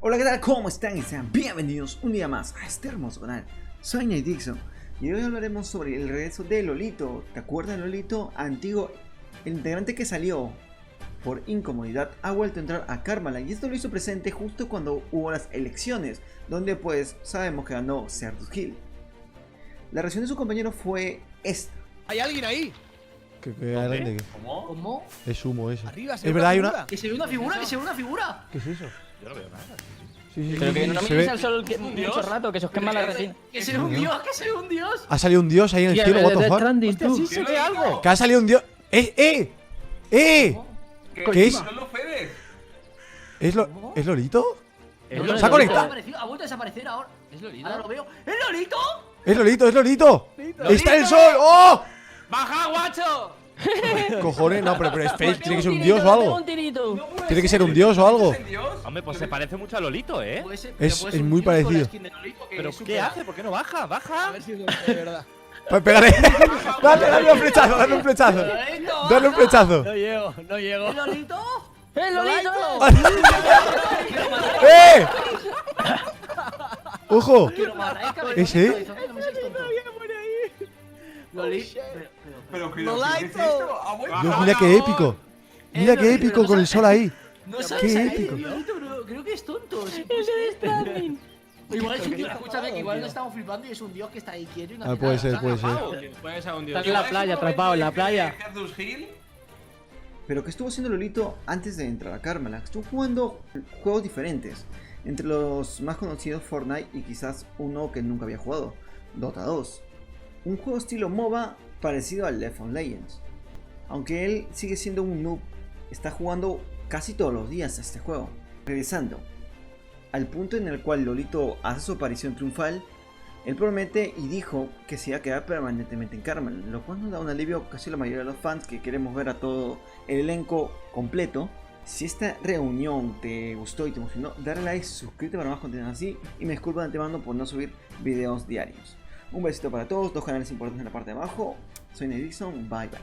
Hola, ¿qué tal? ¿Cómo están? Y sean bienvenidos un día más a este hermoso canal. Soy Nate Dixon y hoy hablaremos sobre el regreso de Lolito. ¿Te acuerdas de Lolito? Antiguo, el integrante que salió por incomodidad ha vuelto a entrar a Karmala, y esto lo hizo presente justo cuando hubo las elecciones, donde pues sabemos que ganó Certus Hill. La reacción de su compañero fue esta. ¿Hay alguien ahí? ¿Qué alguien de qué? ¿Cómo? Es humo eso. Arriba se Es ve verdad, hay una una. figura. ¿Que se ve una figura? ¿Que se ve una figura? ¿Qué es eso? Yo no veo nada. Sí, sí, Pero sí, que no se mires ve. al sol mucho rato, que se os quema la retina. ¿Que se ve un dios? ¿Que se ve un dios? Ha salido un dios ahí en el cielo, what the fuck. Hostia, sí se ve algo. Que ha salido un dios. ¡Eh! ¿Qué es? ¿Es Lolito? ¿Se ha conectado? Ha vuelto a desaparecer ahora. ¿Es Lolito? Ahora lo veo. ¡Es Lolito! ¡Es Lolito, es Lolito! ¡Está el sol! ¡Oh! ¡Baja, guacho! Cojones, no, pero es fake, tiene que ser un dios o algo. Un tirito. Tiene que ser un dios o algo. Hombre, pues se parece mucho a Lolito, ¿eh? Puede ser, Es- puede ser es un muy dios con la parecido. skin de Lolito, que ¿Pero es qué súper- hace? ¿Por qué no baja? A ¡Baja! ver si es de verdad. Pues pegaré. Dale un flechazo, dale un flechazo. ¡Lolito! Dale un flechazo. No llego, no llego. ¿Es Lolito? ¡Es Lolito! ¡Eh! ¡Ojo! Quiero matar, cabrón. ¿Ese? No me seas tonto. Lolito. Pero que ¡Lolito! ¿qué es esto? ¡Ha vuelto! Dios, mira qué épico. Mira qué épico con el sol ahí. No Qué sabes épico. Lolito, bro. Creo que es tonto. Sí, ¡Es el Starling! Igual es un dios. Escúchame, que igual no estamos flipando y es un dios que está ahí quieto y no Ah, hace puede nada. ser, puede ser. Está en la playa, atrapado en la playa. Certus Hill. Pero ¿qué estuvo haciendo Lolito antes de entrar a Karmala? Estuvo jugando juegos diferentes. Entre los más conocidos, Fortnite, y quizás uno que nunca había jugado, Dota 2. Un juego estilo MOBA parecido al League of Legends. Aunque él sigue siendo un noob, está jugando casi todos los días a este juego. Regresando al punto en el cual Lolito hace su aparición triunfal, él promete y dijo que se iba a quedar permanentemente en Karmala, lo cual nos da un alivio casi a la mayoría de los fans que queremos ver a todo el elenco completo. Si esta reunión te gustó y te emocionó, dale like, suscríbete para más contenido así, y me disculpo de antemano por no subir videos diarios. Un besito para todos, dos canales importantes en la parte de abajo. Soy Nate Dixon, bye bye.